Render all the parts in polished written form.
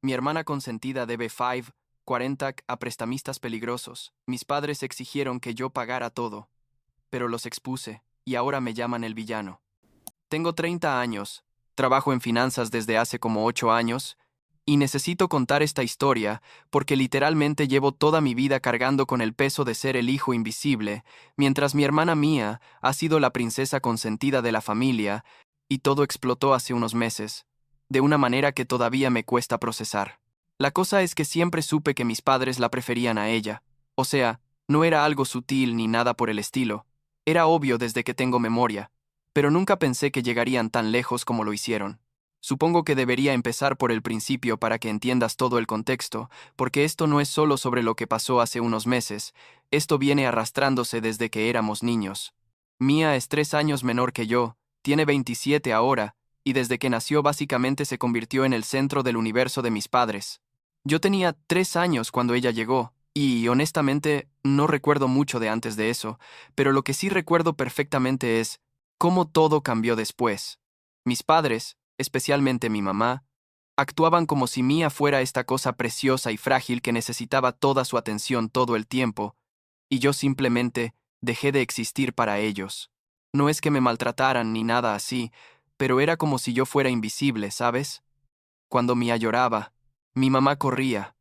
Mi hermana consentida debe 40 a prestamistas peligrosos. Mis padres exigieron que yo pagara todo, pero los expuse, y ahora me llaman el villano. Tengo 30 años, trabajo en finanzas desde hace como 8 años, y necesito contar esta historia porque literalmente llevo toda mi vida cargando con el peso de ser el hijo invisible, mientras mi hermana Mía ha sido la princesa consentida de la familia, y todo explotó hace unos meses, de una manera que todavía me cuesta procesar. La cosa es que siempre supe que mis padres la preferían a ella, o sea, no era algo sutil ni nada por el estilo, era obvio desde que tengo memoria, pero nunca pensé que llegarían tan lejos como lo hicieron. Supongo que debería empezar por el principio para que entiendas todo el contexto, porque esto no es solo sobre lo que pasó hace unos meses, esto viene arrastrándose desde que éramos niños. Mía es 3 años menor que yo, tiene 27 ahora, y desde que nació básicamente se convirtió en el centro del universo de mis padres. Yo tenía 3 años cuando ella llegó, y honestamente no recuerdo mucho de antes de eso, pero lo que sí recuerdo perfectamente es cómo todo cambió después. Mis padres, especialmente mi mamá, actuaban como si Mía fuera esta cosa preciosa y frágil que necesitaba toda su atención todo el tiempo, y yo simplemente dejé de existir para ellos. No es que me maltrataran ni nada así, pero era como si yo fuera invisible, ¿sabes? Cuando Mía lloraba, mi mamá corría.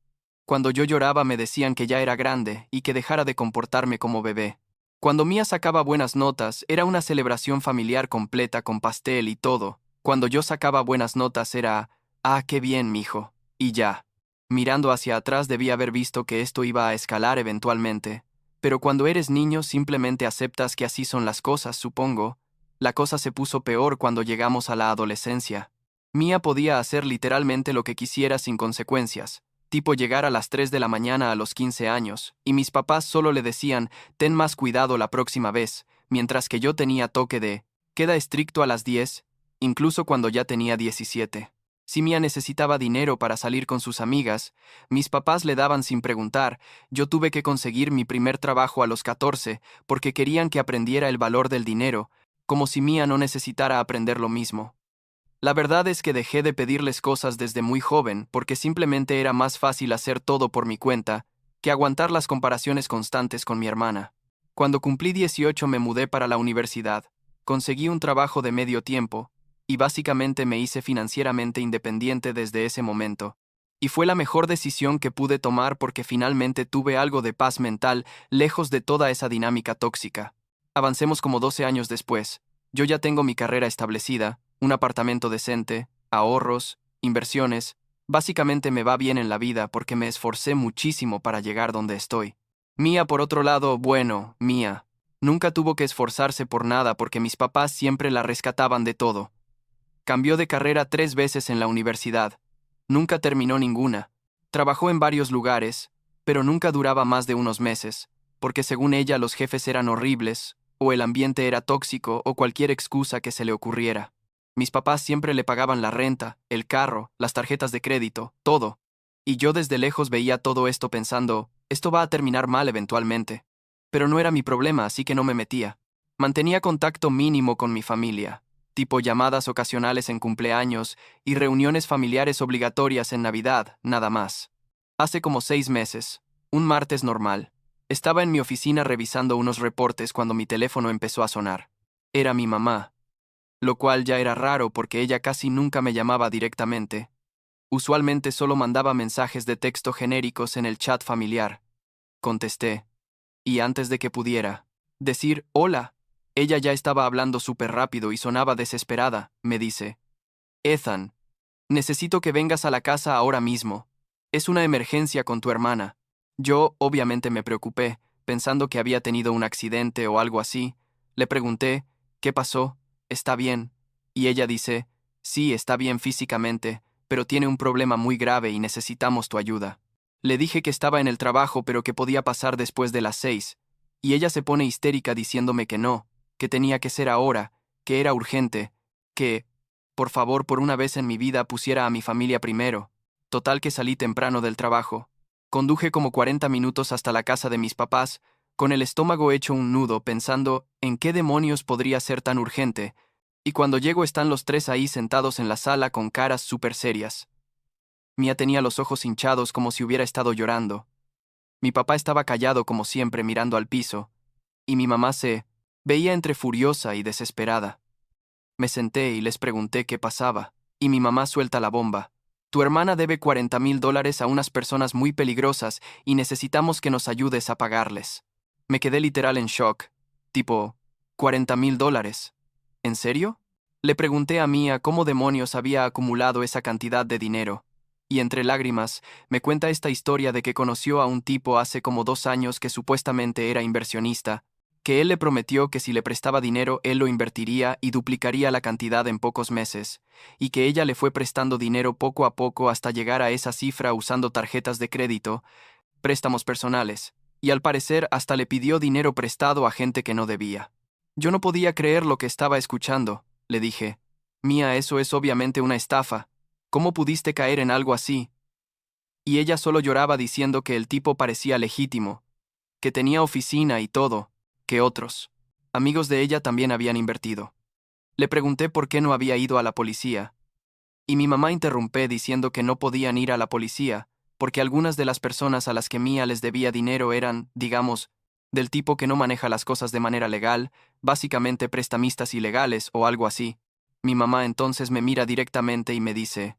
Cuando yo lloraba me decían que ya era grande y que dejara de comportarme como bebé. Cuando Mía sacaba buenas notas, era una celebración familiar completa con pastel y todo. Cuando yo sacaba buenas notas era, ah, qué bien, mijo, y ya. Mirando hacia atrás debí haber visto que esto iba a escalar eventualmente. Pero cuando eres niño simplemente aceptas que así son las cosas, supongo. La cosa se puso peor cuando llegamos a la adolescencia. Mía podía hacer literalmente lo que quisiera sin consecuencias, tipo llegar a las 3 de la mañana a los 15 años, y mis papás solo le decían, ten más cuidado la próxima vez, mientras que yo tenía toque de, queda estricto a las 10, incluso cuando ya tenía 17. Si Mía necesitaba dinero para salir con sus amigas, mis papás le daban sin preguntar. Yo tuve que conseguir mi primer trabajo a los 14 porque querían que aprendiera el valor del dinero, como si Mía no necesitara aprender lo mismo. La verdad es que dejé de pedirles cosas desde muy joven porque simplemente era más fácil hacer todo por mi cuenta que aguantar las comparaciones constantes con mi hermana. Cuando cumplí 18 me mudé para la universidad, conseguí un trabajo de medio tiempo y básicamente me hice financieramente independiente desde ese momento. Y fue la mejor decisión que pude tomar porque finalmente tuve algo de paz mental lejos de toda esa dinámica tóxica. Avancemos como 12 años después. Yo ya tengo mi carrera establecida, un apartamento decente, ahorros, inversiones. Básicamente me va bien en la vida porque me esforcé muchísimo para llegar donde estoy. Mía, por otro lado, bueno, Mía, nunca tuvo que esforzarse por nada porque mis papás siempre la rescataban de todo. Cambió de carrera 3 veces en la universidad. Nunca terminó ninguna. Trabajó en varios lugares, pero nunca duraba más de unos meses, porque según ella los jefes eran horribles, o el ambiente era tóxico, o cualquier excusa que se le ocurriera. Mis papás siempre le pagaban la renta, el carro, las tarjetas de crédito, todo. Y yo desde lejos veía todo esto pensando, esto va a terminar mal eventualmente. Pero no era mi problema, así que no me metía. Mantenía contacto mínimo con mi familia, tipo llamadas ocasionales en cumpleaños y reuniones familiares obligatorias en Navidad, nada más. Hace como 6 meses, un martes normal, estaba en mi oficina revisando unos reportes cuando mi teléfono empezó a sonar. Era mi mamá, lo cual ya era raro porque ella casi nunca me llamaba directamente. Usualmente solo mandaba mensajes de texto genéricos en el chat familiar. Contesté, y antes de que pudiera decir hola, ella ya estaba hablando súper rápido y sonaba desesperada. Me dice, Ethan, necesito que vengas a la casa ahora mismo. Es una emergencia con tu hermana. Yo, obviamente, me preocupé, pensando que había tenido un accidente o algo así. Le pregunté, ¿qué pasó? ¿Está bien? Y ella dice, sí, está bien físicamente, pero tiene un problema muy grave y necesitamos tu ayuda. Le dije que estaba en el trabajo pero que podía pasar después de las 6, y ella se pone histérica diciéndome que no, que tenía que ser ahora, que era urgente, que, por favor, por una vez en mi vida pusiera a mi familia primero. Total que salí temprano del trabajo. Conduje como 40 minutos hasta la casa de mis papás, con el estómago hecho un nudo pensando en qué demonios podría ser tan urgente, y cuando llego están los tres ahí sentados en la sala con caras súper serias. Mía tenía los ojos hinchados como si hubiera estado llorando. Mi papá estaba callado como siempre mirando al piso, y mi mamá se veía entre furiosa y desesperada. Me senté y les pregunté qué pasaba, y mi mamá suelta la bomba. Tu hermana debe $40,000 a unas personas muy peligrosas y necesitamos que nos ayudes a pagarles. Me quedé literal en shock. Tipo, $40,000. ¿En serio? Le pregunté a Mía cómo demonios había acumulado esa cantidad de dinero. Y entre lágrimas, me cuenta esta historia de que conoció a un tipo hace como 2 años que supuestamente era inversionista, que él le prometió que si le prestaba dinero él lo invertiría y duplicaría la cantidad en pocos meses, y que ella le fue prestando dinero poco a poco hasta llegar a esa cifra usando tarjetas de crédito, préstamos personales, y al parecer hasta le pidió dinero prestado a gente que no debía. Yo no podía creer lo que estaba escuchando, le dije. Mía, eso es obviamente una estafa. ¿Cómo pudiste caer en algo así? Y ella solo lloraba diciendo que el tipo parecía legítimo, que tenía oficina y todo, que otros amigos de ella también habían invertido. Le pregunté por qué no había ido a la policía, y mi mamá interrumpió diciendo que no podían ir a la policía, porque algunas de las personas a las que Mía les debía dinero eran, digamos, del tipo que no maneja las cosas de manera legal, básicamente prestamistas ilegales o algo así. Mi mamá entonces me mira directamente y me dice,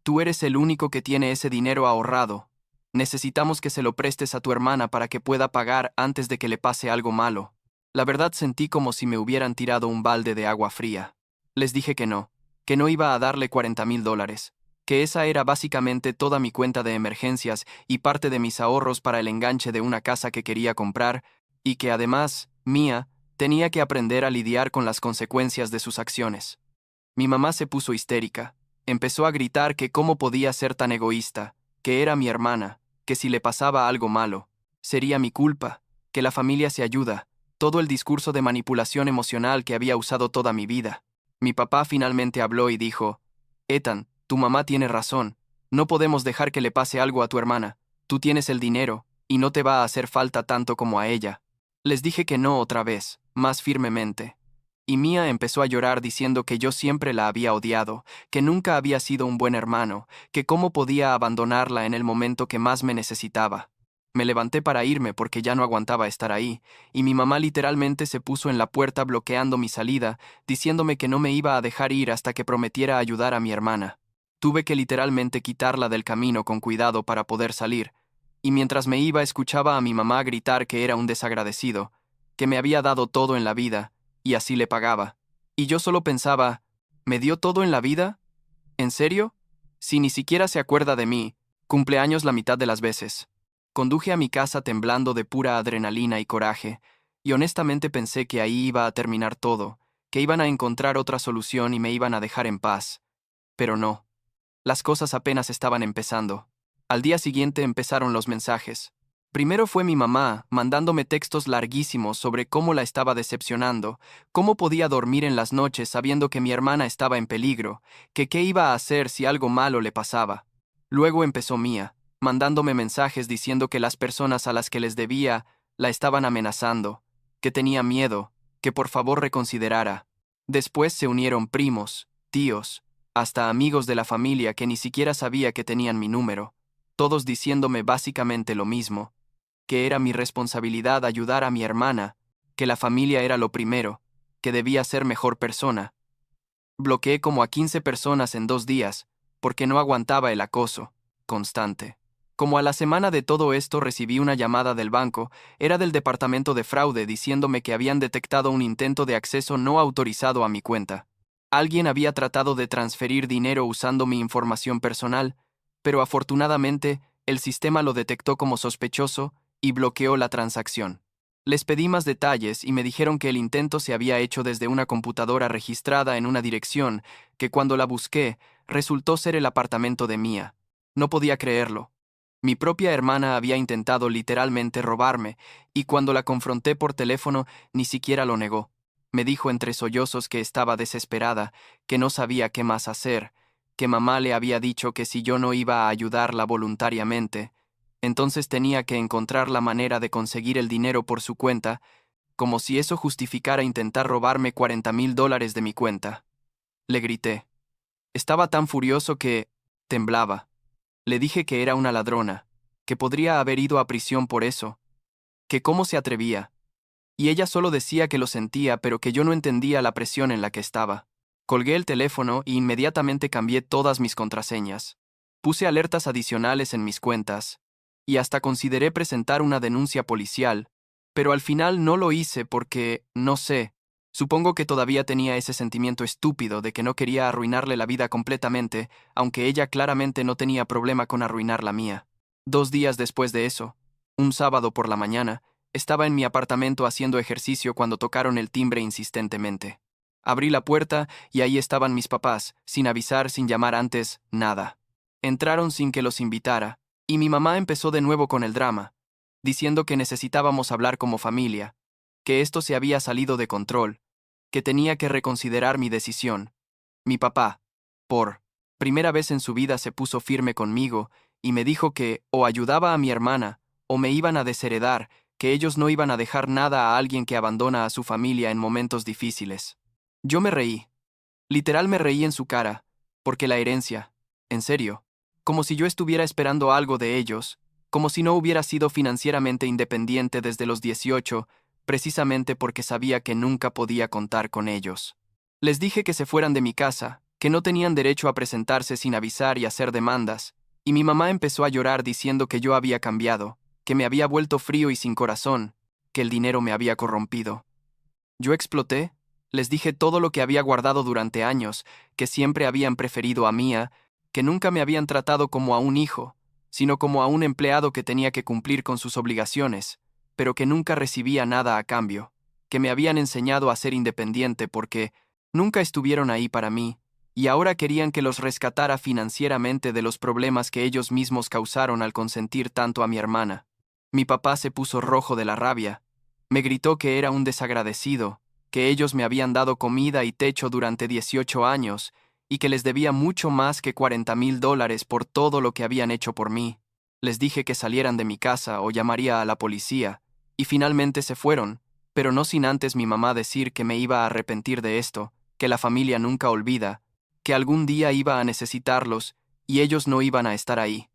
tú eres el único que tiene ese dinero ahorrado. Necesitamos que se lo prestes a tu hermana para que pueda pagar antes de que le pase algo malo. La verdad sentí como si me hubieran tirado un balde de agua fría. Les dije que no iba a darle $40,000, que esa era básicamente toda mi cuenta de emergencias y parte de mis ahorros para el enganche de una casa que quería comprar, y que además, Mía, tenía que aprender a lidiar con las consecuencias de sus acciones. Mi mamá se puso histérica. Empezó a gritar que cómo podía ser tan egoísta, que era mi hermana, que si le pasaba algo malo, sería mi culpa, que la familia se ayuda, todo el discurso de manipulación emocional que había usado toda mi vida. Mi papá finalmente habló y dijo, Ethan, tu mamá tiene razón, no podemos dejar que le pase algo a tu hermana, tú tienes el dinero, y no te va a hacer falta tanto como a ella. Les dije que no otra vez, más firmemente. Y Mía empezó a llorar diciendo que yo siempre la había odiado, que nunca había sido un buen hermano, que cómo podía abandonarla en el momento que más me necesitaba. Me levanté para irme porque ya no aguantaba estar ahí, y mi mamá literalmente se puso en la puerta bloqueando mi salida, diciéndome que no me iba a dejar ir hasta que prometiera ayudar a mi hermana. Tuve que literalmente quitarla del camino con cuidado para poder salir, y mientras me iba escuchaba a mi mamá gritar que era un desagradecido, que me había dado todo en la vida, y así le pagaba. Y yo solo pensaba, ¿me dio todo en la vida? ¿En serio? Si ni siquiera se acuerda de mí, cumpleaños la mitad de las veces. Conduje a mi casa temblando de pura adrenalina y coraje, y honestamente pensé que ahí iba a terminar todo, que iban a encontrar otra solución y me iban a dejar en paz. Pero no. Las cosas apenas estaban empezando. Al día siguiente empezaron los mensajes. Primero fue mi mamá, mandándome textos larguísimos sobre cómo la estaba decepcionando, cómo podía dormir en las noches sabiendo que mi hermana estaba en peligro, que qué iba a hacer si algo malo le pasaba. Luego empezó Mía, mandándome mensajes diciendo que las personas a las que les debía la estaban amenazando, que tenía miedo, que por favor reconsiderara. Después se unieron primos, tíos, hasta amigos de la familia que ni siquiera sabía que tenían mi número, todos diciéndome básicamente lo mismo, que era mi responsabilidad ayudar a mi hermana, que la familia era lo primero, que debía ser mejor persona. Bloqueé como a 15 personas en 2 días, porque no aguantaba el acoso constante. Como a la semana de todo esto recibí una llamada del banco, era del departamento de fraude diciéndome que habían detectado un intento de acceso no autorizado a mi cuenta. Alguien había tratado de transferir dinero usando mi información personal, pero afortunadamente el sistema lo detectó como sospechoso y bloqueó la transacción. Les pedí más detalles y me dijeron que el intento se había hecho desde una computadora registrada en una dirección que cuando la busqué resultó ser el apartamento de Mía. No podía creerlo. Mi propia hermana había intentado literalmente robarme, y cuando la confronté por teléfono ni siquiera lo negó. Me dijo entre sollozos que estaba desesperada, que no sabía qué más hacer, que mamá le había dicho que si yo no iba a ayudarla voluntariamente, entonces tenía que encontrar la manera de conseguir el dinero por su cuenta, como si eso justificara intentar robarme $40,000 de mi cuenta. Le grité. Estaba tan furioso que temblaba. Le dije que era una ladrona, que podría haber ido a prisión por eso, que cómo se atrevía. Y ella solo decía que lo sentía, pero que yo no entendía la presión en la que estaba. Colgué el teléfono y inmediatamente cambié todas mis contraseñas. Puse alertas adicionales en mis cuentas, y hasta consideré presentar una denuncia policial, pero al final no lo hice porque, no sé, supongo que todavía tenía ese sentimiento estúpido de que no quería arruinarle la vida completamente, aunque ella claramente no tenía problema con arruinar la mía. 2 días después de eso, un sábado por la mañana, estaba en mi apartamento haciendo ejercicio cuando tocaron el timbre insistentemente. Abrí la puerta y ahí estaban mis papás, sin avisar, sin llamar antes, nada. Entraron sin que los invitara, y mi mamá empezó de nuevo con el drama, diciendo que necesitábamos hablar como familia, que esto se había salido de control, que tenía que reconsiderar mi decisión. Mi papá, por primera vez en su vida, se puso firme conmigo y me dijo que o ayudaba a mi hermana o me iban a desheredar, que ellos no iban a dejar nada a alguien que abandona a su familia en momentos difíciles. Yo me reí. Literal me reí en su cara, porque la herencia, en serio, como si yo estuviera esperando algo de ellos, como si no hubiera sido financieramente independiente desde los 18, precisamente porque sabía que nunca podía contar con ellos. Les dije que se fueran de mi casa, que no tenían derecho a presentarse sin avisar y hacer demandas, y mi mamá empezó a llorar diciendo que yo había cambiado, que me había vuelto frío y sin corazón, que el dinero me había corrompido. Yo exploté, les dije todo lo que había guardado durante años, que siempre habían preferido a Mía, que nunca me habían tratado como a un hijo, sino como a un empleado que tenía que cumplir con sus obligaciones, pero que nunca recibía nada a cambio, que me habían enseñado a ser independiente porque nunca estuvieron ahí para mí, y ahora querían que los rescatara financieramente de los problemas que ellos mismos causaron al consentir tanto a mi hermana. Mi papá se puso rojo de la rabia. Me gritó que era un desagradecido, que ellos me habían dado comida y techo durante 18 años, y que les debía mucho más que $40,000 por todo lo que habían hecho por mí. Les dije que salieran de mi casa o llamaría a la policía, y finalmente se fueron, pero no sin antes mi mamá decir que me iba a arrepentir de esto, que la familia nunca olvida, que algún día iba a necesitarlos, y ellos no iban a estar ahí.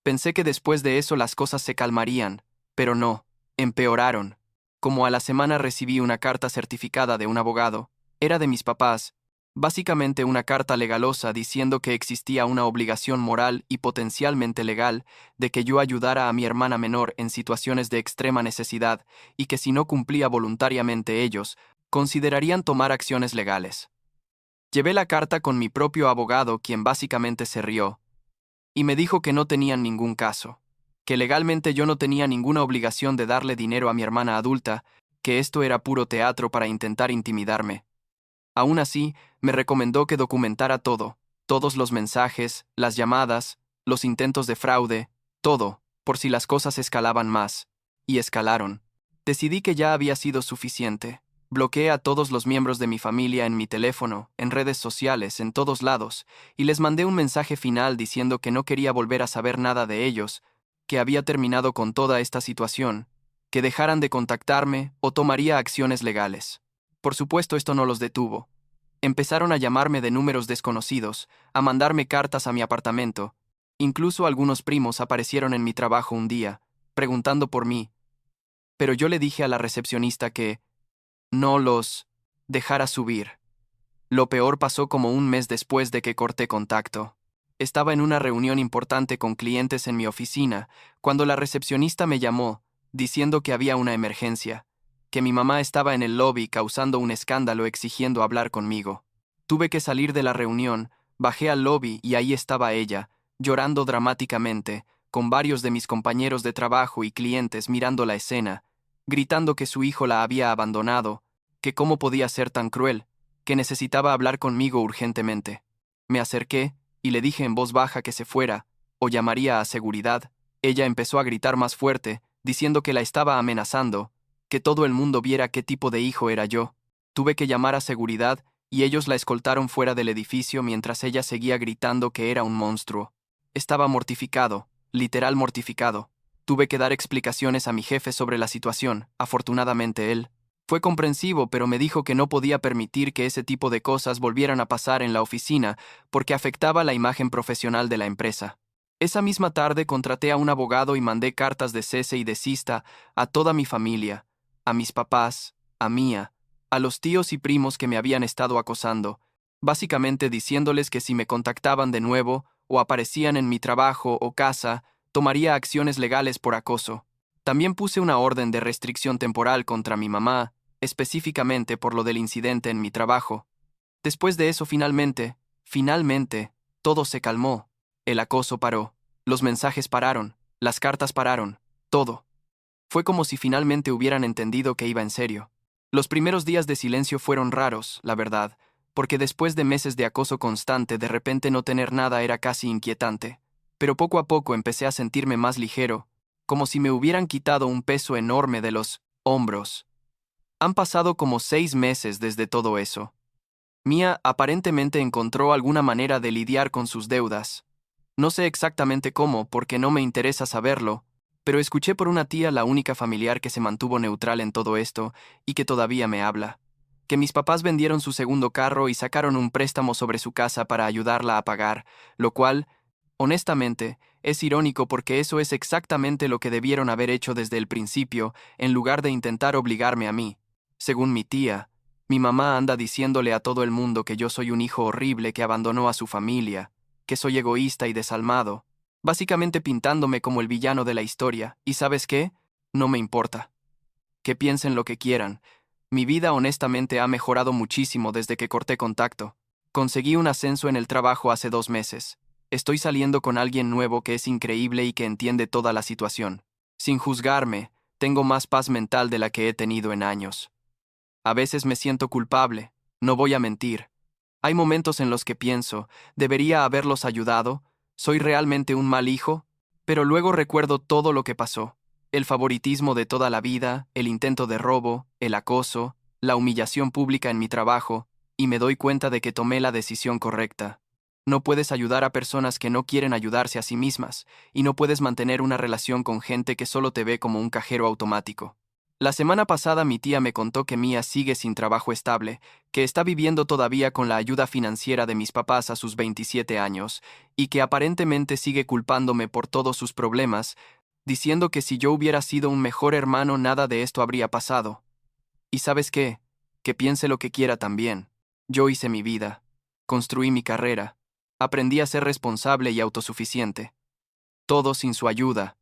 Pensé que después de eso las cosas se calmarían, pero no, empeoraron. Como a la semana recibí una carta certificada de un abogado, era de mis papás, básicamente una carta legalosa diciendo que existía una obligación moral y potencialmente legal de que yo ayudara a mi hermana menor en situaciones de extrema necesidad y que si no cumplía voluntariamente ellos, considerarían tomar acciones legales. Llevé la carta con mi propio abogado, quien básicamente se rió, y me dijo que no tenían ningún caso, que legalmente yo no tenía ninguna obligación de darle dinero a mi hermana adulta, que esto era puro teatro para intentar intimidarme. Aún así, me recomendó que documentara todo, todos los mensajes, las llamadas, los intentos de fraude, todo, por si las cosas escalaban más. Y escalaron. Decidí que ya había sido suficiente. Bloqueé a todos los miembros de mi familia en mi teléfono, en redes sociales, en todos lados, y les mandé un mensaje final diciendo que no quería volver a saber nada de ellos, que había terminado con toda esta situación, que dejaran de contactarme o tomaría acciones legales. Por supuesto, esto no los detuvo. Empezaron a llamarme de números desconocidos, a mandarme cartas a mi apartamento. Incluso algunos primos aparecieron en mi trabajo un día, preguntando por mí. Pero yo le dije a la recepcionista que no los dejara subir. Lo peor pasó como un mes después de que corté contacto. Estaba en una reunión importante con clientes en mi oficina, cuando la recepcionista me llamó, diciendo que había una emergencia, que mi mamá estaba en el lobby causando un escándalo exigiendo hablar conmigo. Tuve que salir de la reunión, bajé al lobby y ahí estaba ella, llorando dramáticamente, con varios de mis compañeros de trabajo y clientes mirando la escena, gritando que su hijo la había abandonado, que cómo podía ser tan cruel, que necesitaba hablar conmigo urgentemente. Me acerqué y le dije en voz baja que se fuera, o llamaría a seguridad. Ella empezó a gritar más fuerte, diciendo que la estaba amenazando, que todo el mundo viera qué tipo de hijo era yo. Tuve que llamar a seguridad y ellos la escoltaron fuera del edificio mientras ella seguía gritando que era un monstruo. Estaba mortificado, literal mortificado. Tuve que dar explicaciones a mi jefe sobre la situación. Afortunadamente él fue comprensivo, pero me dijo que no podía permitir que ese tipo de cosas volvieran a pasar en la oficina porque afectaba la imagen profesional de la empresa. Esa misma tarde contraté a un abogado y mandé cartas de cese y desista a toda mi familia, a mis papás, a Mía, a los tíos y primos que me habían estado acosando, básicamente diciéndoles que si me contactaban de nuevo o aparecían en mi trabajo o casa, tomaría acciones legales por acoso. También puse una orden de restricción temporal contra mi mamá, específicamente por lo del incidente en mi trabajo. Después de eso, finalmente, todo se calmó. El acoso paró, los mensajes pararon, las cartas pararon, todo. Fue como si finalmente hubieran entendido que iba en serio. Los primeros días de silencio fueron raros, la verdad, porque después de meses de acoso constante, de repente no tener nada era casi inquietante. Pero poco a poco empecé a sentirme más ligero, como si me hubieran quitado un peso enorme de los hombros. Han pasado como 6 meses desde todo eso. Mía aparentemente encontró alguna manera de lidiar con sus deudas. No sé exactamente cómo, porque no me interesa saberlo, pero escuché por una tía, la única familiar que se mantuvo neutral en todo esto y que todavía me habla, que mis papás vendieron su segundo carro y sacaron un préstamo sobre su casa para ayudarla a pagar, lo cual, honestamente, es irónico porque eso es exactamente lo que debieron haber hecho desde el principio, en lugar de intentar obligarme a mí. Según mi tía, mi mamá anda diciéndole a todo el mundo que yo soy un hijo horrible que abandonó a su familia, que soy egoísta y desalmado, básicamente pintándome como el villano de la historia, y ¿sabes qué? No me importa. Que piensen lo que quieran. Mi vida honestamente ha mejorado muchísimo desde que corté contacto. Conseguí un ascenso en el trabajo hace 2 meses. Estoy saliendo con alguien nuevo que es increíble y que entiende toda la situación. Sin juzgarme, tengo más paz mental de la que he tenido en años. A veces me siento culpable, no voy a mentir. Hay momentos en los que pienso, ¿debería haberlos ayudado? ¿Soy realmente un mal hijo? Pero luego recuerdo todo lo que pasó. El favoritismo de toda la vida, el intento de robo, el acoso, la humillación pública en mi trabajo, y me doy cuenta de que tomé la decisión correcta. No puedes ayudar a personas que no quieren ayudarse a sí mismas, y no puedes mantener una relación con gente que solo te ve como un cajero automático. La semana pasada mi tía me contó que Mía sigue sin trabajo estable, que está viviendo todavía con la ayuda financiera de mis papás a sus 27 años, y que aparentemente sigue culpándome por todos sus problemas, diciendo que si yo hubiera sido un mejor hermano nada de esto habría pasado. ¿Y sabes qué? Que piense lo que quiera también. Yo hice mi vida, construí mi carrera, aprendí a ser responsable y autosuficiente. Todo sin su ayuda,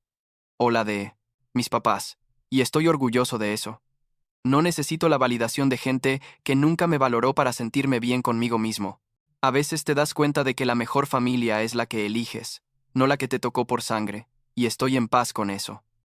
o la de mis papás, y estoy orgulloso de eso. No necesito la validación de gente que nunca me valoró para sentirme bien conmigo mismo. A veces te das cuenta de que la mejor familia es la que eliges, no la que te tocó por sangre, y estoy en paz con eso.